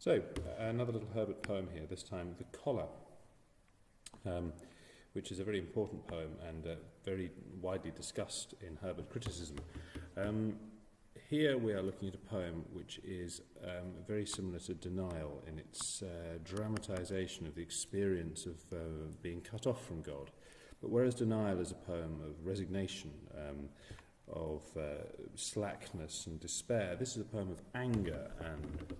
So, another little Herbert poem here, this time The Collar, which is a very important poem and very widely discussed in Herbert criticism. Here we are looking at a poem which is very similar to Denial in its dramatisation of the experience of being cut off from God. But whereas Denial is a poem of resignation, of slackness and despair, this is a poem of anger and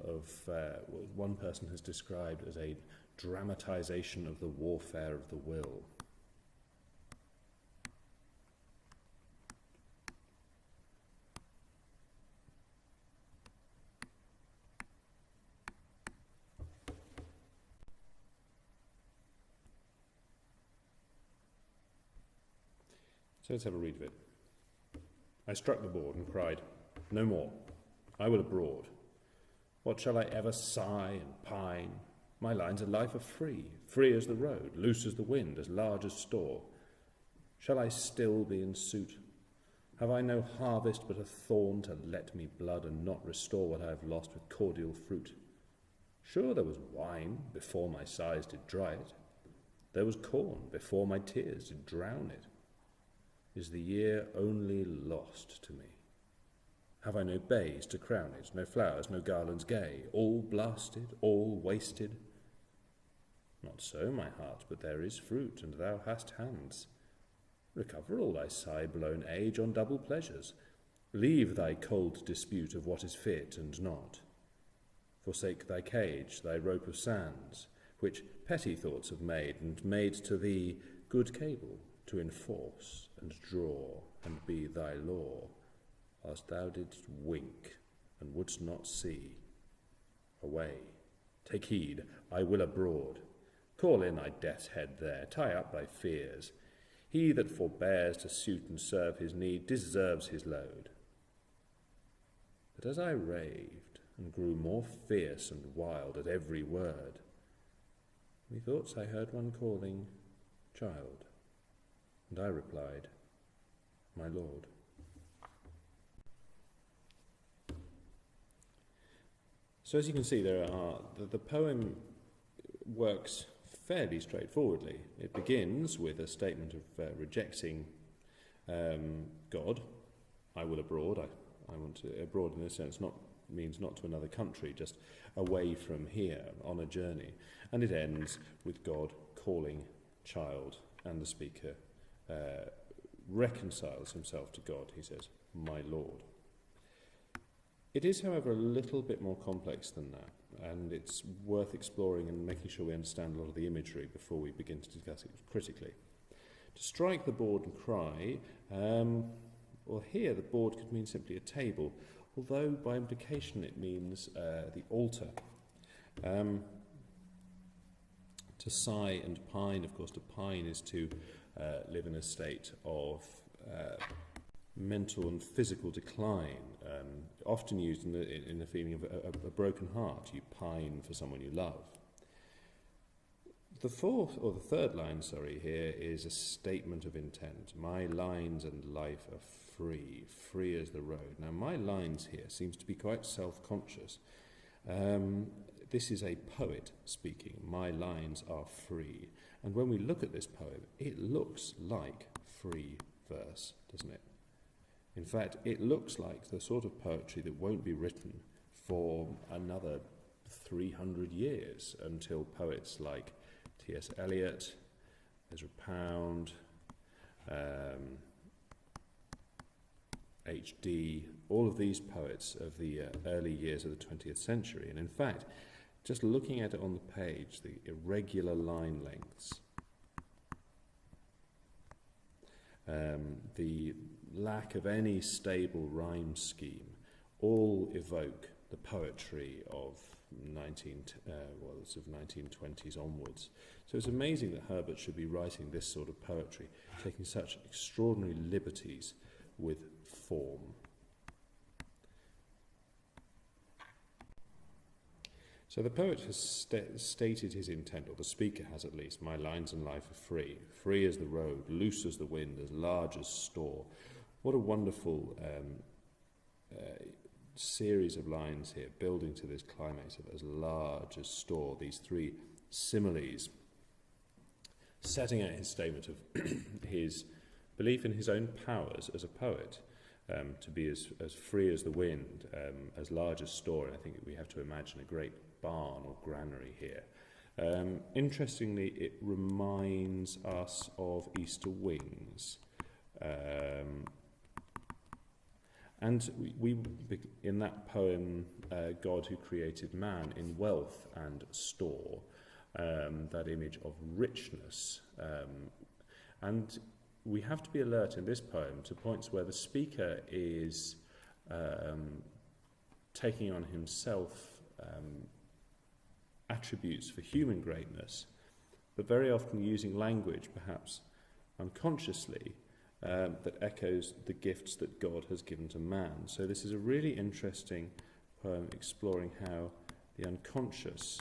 of what one person has described as a dramatisation of the warfare of the will. So let's have a read of it. I struck the board and cried, "No more. I will abroad. What shall I ever sigh and pine? My lines of life are free, free as the road, loose as the wind, as large as store. Shall I still be in suit? Have I no harvest but a thorn to let me blood and not restore what I have lost with cordial fruit? Sure there was wine before my sighs did dry it. There was corn before my tears did drown it. Is the year only lost to me? Have I no bays to crown it, no flowers, no garlands gay, all blasted, all wasted? Not so, my heart, but there is fruit, and thou hast hands. Recover all thy sigh-blown age on double pleasures. Leave thy cold dispute of what is fit and not. Forsake thy cage, thy rope of sands, which petty thoughts have made, and made to thee good cable to enforce and draw and be thy law, whilst thou didst wink and wouldst not see. Away, take heed, I will abroad. Call in thy death's head there, tie up thy fears. He that forbears to suit and serve his need deserves his load. But as I raved and grew more fierce and wild at every word, methoughts I heard one calling, "Child," and I replied, "My lord." So as you can see, the poem works fairly straightforwardly. It begins with a statement of rejecting God. I will abroad. I want to abroad in this sense means not to another country, just away from here on a journey. And it ends with God calling child, and the speaker reconciles himself to God. He says, "My Lord." It is, however, a little bit more complex than that, and it's worth exploring and making sure we understand a lot of the imagery before we begin to discuss it critically. To strike the board and cry, well, here the board could mean simply a table, although by implication it means the altar. To sigh and pine, of course, to pine is to live in a state of mental and physical decline, often used in the feeling of a broken heart. You pine for someone you love. The third line, here is a statement of intent. My lines and life are free, free as the road. Now, my lines here seems to be quite self-conscious. This is a poet speaking. My lines are free. And when we look at this poem, it looks like free verse, doesn't it? In fact, it looks like the sort of poetry that won't be written for another 300 years until poets like T.S. Eliot, Ezra Pound, H.D., all of these poets of the early years of the 20th century. And in fact, just looking at it on the page, the irregular line lengths, the lack of any stable rhyme scheme, all evoke the poetry of 1920s onwards. So it's amazing that Herbert should be writing this sort of poetry, taking such extraordinary liberties with form. So the poet has stated his intent, or the speaker has at least. My lines and life are free, free as the road, loose as the wind, as large as store. What a wonderful series of lines here building to this climax of as large as store, these three similes, setting out his statement of his belief in his own powers as a poet, to be as free as the wind, as large as store. And I think we have to imagine a great barn or granary here. Interestingly, it reminds us of Easter wings. And we in that poem, God who created man in wealth and store, that image of richness. And we have to be alert in this poem to points where the speaker is taking on himself attributes for human greatness, but very often using language, perhaps unconsciously, that echoes the gifts that God has given to man. So this is a really interesting poem exploring how the unconscious,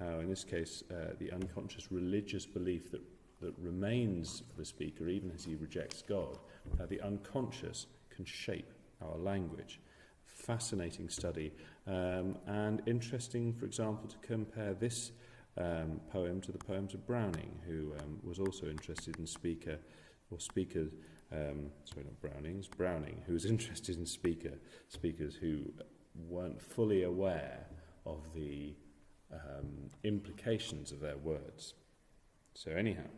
how in this case the unconscious religious belief that remains for the speaker even as he rejects God, how the unconscious can shape our language. Fascinating study, and interesting, for example, to compare this poem to the poems of Browning, who was also interested in Browning, who was interested in speakers who weren't fully aware of the implications of their words. So anyhow,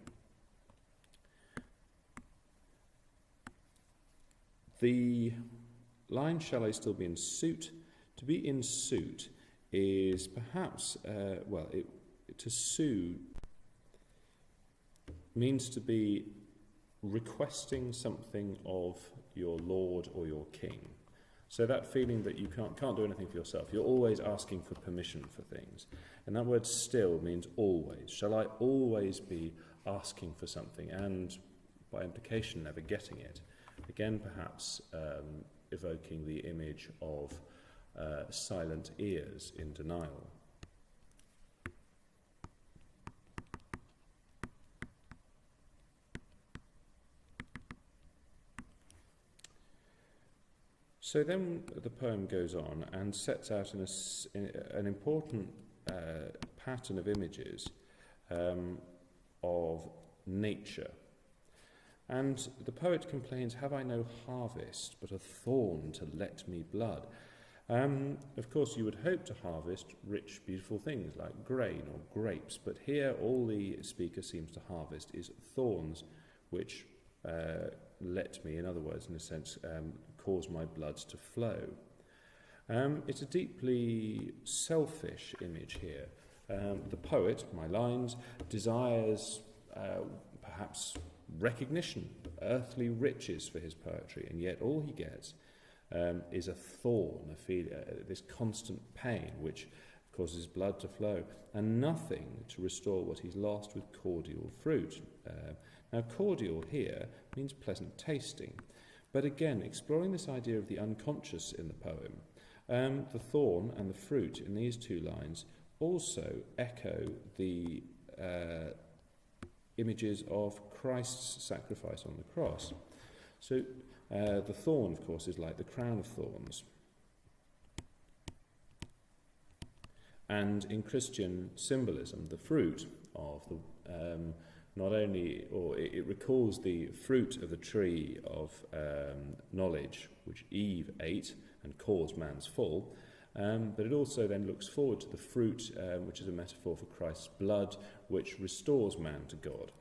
the line, shall I still be in suit? To be in suit is perhaps, to sue means to be requesting something of your lord or your king. So that feeling that you can't do anything for yourself. You're always asking for permission for things. And that word still means always. Shall I always be asking for something and, by implication, never getting it? Again, perhaps evoking the image of silent ears in denial. So then the poem goes on and sets out an important pattern of images of nature. And the poet complains, "Have I no harvest, but a thorn to let me blood?" Of course, you would hope to harvest rich, beautiful things like grain or grapes, but here all the speaker seems to harvest is thorns, which let me, in other words, in a sense, cause my blood to flow. It's a deeply selfish image here. The poet, my lines, desires perhaps recognition, earthly riches for his poetry, and yet all he gets is a thorn, this constant pain which causes blood to flow, and nothing to restore what he's lost with cordial fruit. Now, cordial here means pleasant tasting, but again, exploring this idea of the unconscious in the poem, the thorn and the fruit in these two lines also echo the images of Christ's sacrifice on the cross. So the thorn, of course, is like the crown of thorns. And in Christian symbolism, the fruit of the it recalls the fruit of the tree of knowledge, which Eve ate and caused man's fall. But it also then looks forward to the fruit, which is a metaphor for Christ's blood, which restores man to God.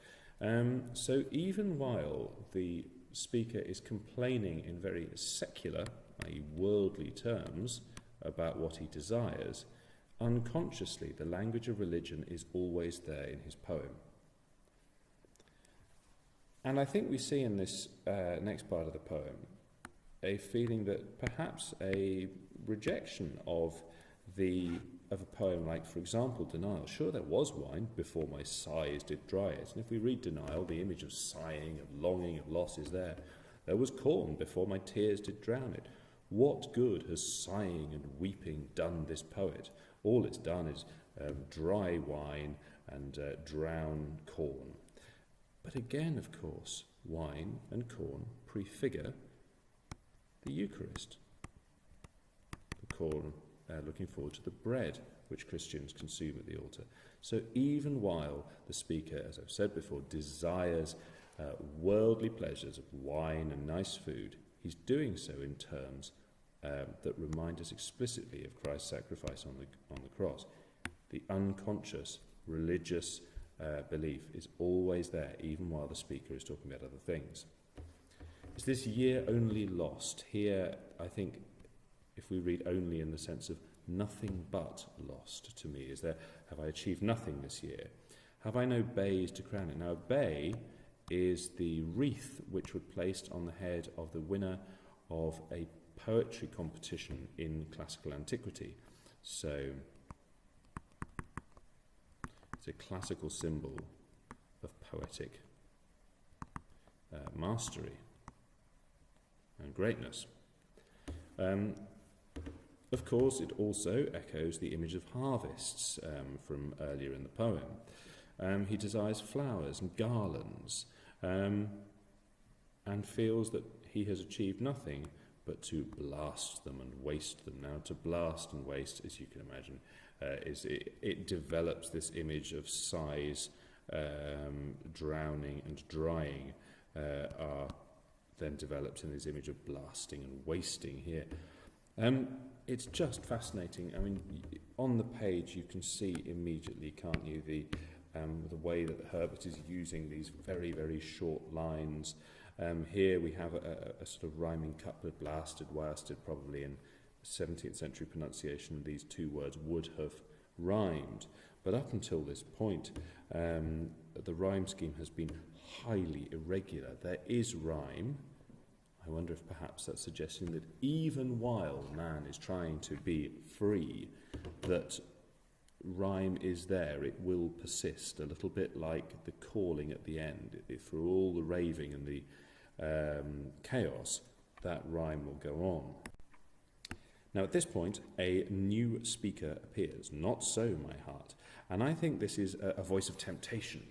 So even while the speaker is complaining in very secular, i.e. worldly terms about what he desires, unconsciously the language of religion is always there in his poem. And I think we see in this next part of the poem a feeling that perhaps a rejection of a poem like, for example, Denial. Sure, there was wine before my sighs did dry it. And if we read Denial, the image of sighing, of longing, of loss is there. There was corn before my tears did drown it. What good has sighing and weeping done this poet? All it's done is dry wine and drown corn. But again, of course, wine and corn prefigure the Eucharist. looking forward to the bread which Christians consume at the altar. So even while the speaker, as I've said before, desires worldly pleasures of wine and nice food, he's doing so in terms that remind us explicitly of Christ's sacrifice on the cross. The unconscious religious belief is always there, even while the speaker is talking about other things. Is this year only lost? Here, I think, if we read only in the sense of nothing but lost to me, have I achieved nothing this year? Have I no bays to crown it? Now, a bay is the wreath which was placed on the head of the winner of a poetry competition in classical antiquity. So it's a classical symbol of poetic mastery and greatness. Of course, it also echoes the image of harvests from earlier in the poem. He desires flowers and garlands and feels that he has achieved nothing but to blast them and waste them. Now, to blast and waste, as you can imagine, it develops this image of sighs, drowning and drying are then developed in this image of blasting and wasting here. It's just fascinating. I mean, on the page you can see immediately, can't you, the way that Herbert is using these very, very short lines. Here we have a sort of rhyming couplet, blasted, wasted, probably in 17th century pronunciation these two words would have rhymed. But up until this point, the rhyme scheme has been highly irregular. There is rhyme. I wonder if perhaps that's suggesting that even while man is trying to be free, that rhyme is there, it will persist, a little bit like the calling at the end. Through all the raving and the chaos, that rhyme will go on. Now at this point, a new speaker appears, not so my heart, and I think this is a voice of temptation,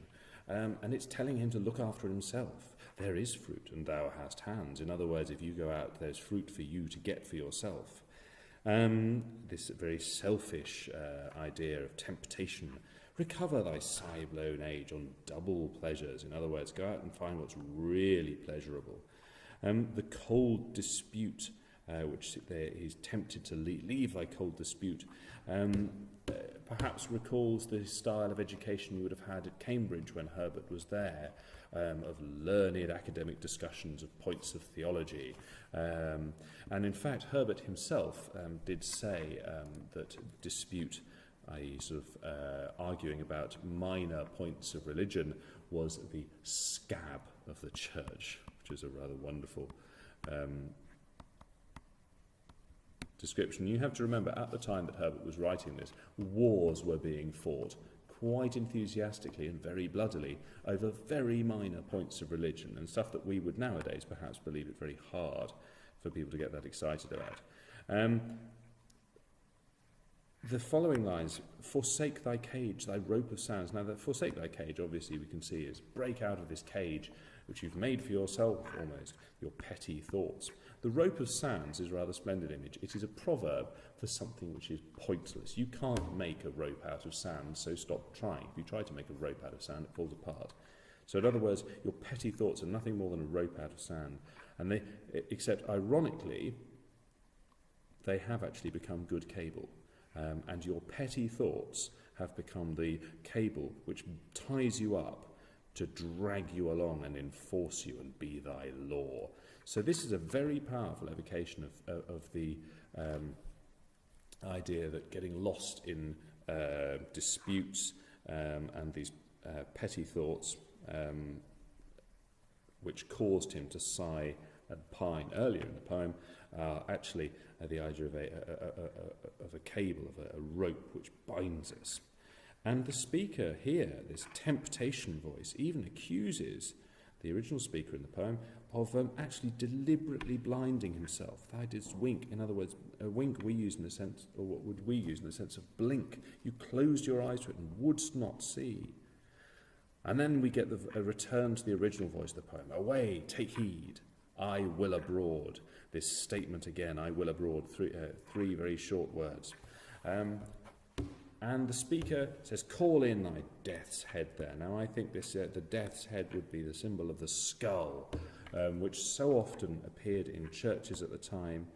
and it's telling him to look after himself. There is fruit, and thou hast hands. In other words, if you go out, there's fruit for you to get for yourself. This very selfish idea of temptation. Recover thy sigh-blown age on double pleasures. In other words, go out and find what's really pleasurable. The cold dispute, which he's tempted to leave thy cold dispute, perhaps recalls the style of education you would have had at Cambridge when Herbert was there, of learned academic discussions of points of theology. And in fact, Herbert himself did say that dispute, i.e. sort of arguing about minor points of religion, was the scab of the church, which is a rather wonderful description. You have to remember, at the time that Herbert was writing this, wars were being fought quite enthusiastically and very bloodily over very minor points of religion and stuff that we would nowadays perhaps believe it very hard for people to get that excited about. The following lines, forsake thy cage, thy rope of sounds. Now, that forsake thy cage, obviously we can see, is break out of this cage which you've made for yourself almost, your petty thoughts. The rope of sounds is a rather splendid image. It is a proverb for something which is pointless. You can't make a rope out of sand, so stop trying. If you try to make a rope out of sand, it falls apart. So in other words, your petty thoughts are nothing more than a rope out of sand. And except ironically, they have actually become good cable. And your petty thoughts have become the cable which ties you up to drag you along and enforce you and be thy law. So this is a very powerful evocation of the idea that getting lost in disputes and these petty thoughts which caused him to sigh and pine earlier in the poem actually the idea of a cable, of a rope which binds us. And the speaker here, this temptation voice, even accuses the original speaker in the poem of actually deliberately blinding himself. Thou didst wink. In other words, a wink we use in the sense, or what would we use in the sense of blink. You closed your eyes to it and wouldst not see. And then we get a return to the original voice of the poem. Away, take heed. I will abroad. This statement again, I will abroad, three very short words. And the speaker says, call in thy death's head there. Now I think this the death's head would be the symbol of the skull, which so often appeared in churches at the time.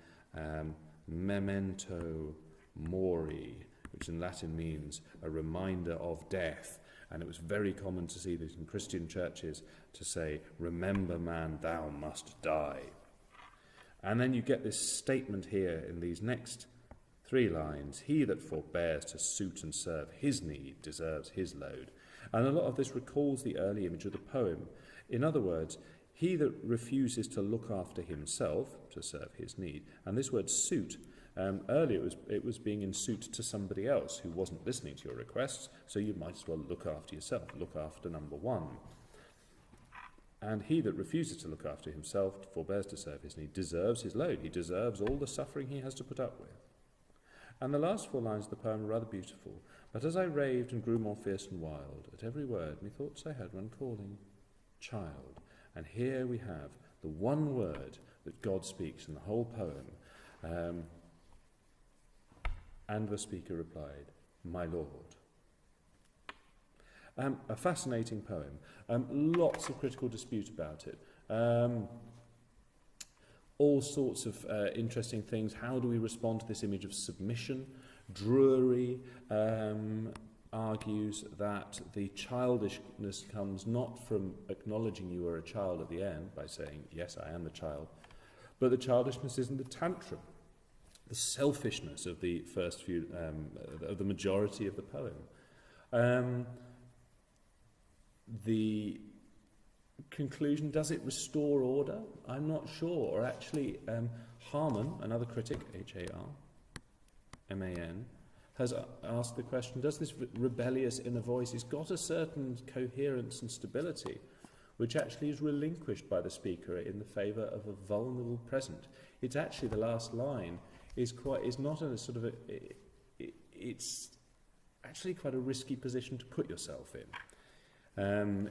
Memento mori, which in Latin means a reminder of death. And it was very common to see this in Christian churches to say, remember man, thou must die. And then you get this statement here in these next 3 lines, he that forbears to suit and serve his need deserves his load. And a lot of this recalls the early image of the poem. In other words, he that refuses to look after himself, to serve his need, and this word suit, earlier it was being in suit to somebody else who wasn't listening to your requests, so you might as well look after yourself, look after number one. And he that refuses to look after himself, forbears to serve his need, deserves his load. He deserves all the suffering he has to put up with. And the last 4 lines of the poem are rather beautiful. But as I raved and grew more fierce and wild, at every word methoughts I heard one calling, child. And here we have the one word that God speaks in the whole poem. And the speaker replied, my Lord. A fascinating poem. Lots of critical dispute about it. All sorts of interesting things. How do we respond to this image of submission? Drury argues that the childishness comes not from acknowledging you are a child at the end by saying, yes, I am the child, but the childishness is in the tantrum, the selfishness of the first few, of the majority of the poem. The conclusion, does it restore order? I'm not sure. Or actually, Harman, another critic, Harman, has asked the question, does this rebellious inner voice has got a certain coherence and stability, which actually is relinquished by the speaker in the favour of a vulnerable present? It's actually the last line is not a sort of it's actually quite a risky position to put yourself in.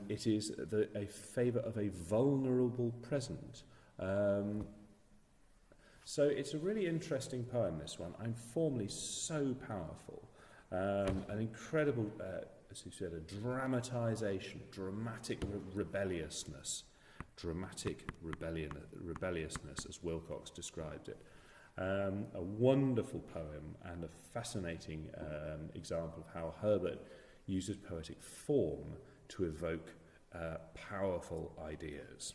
It is a favour of a vulnerable present. So it's a really interesting poem, this one. I'm formally so powerful. An incredible, as you said, a dramatisation, dramatic rebelliousness, as Wilcox described it. A wonderful poem and a fascinating example of how Herbert uses poetic form to evoke powerful ideas.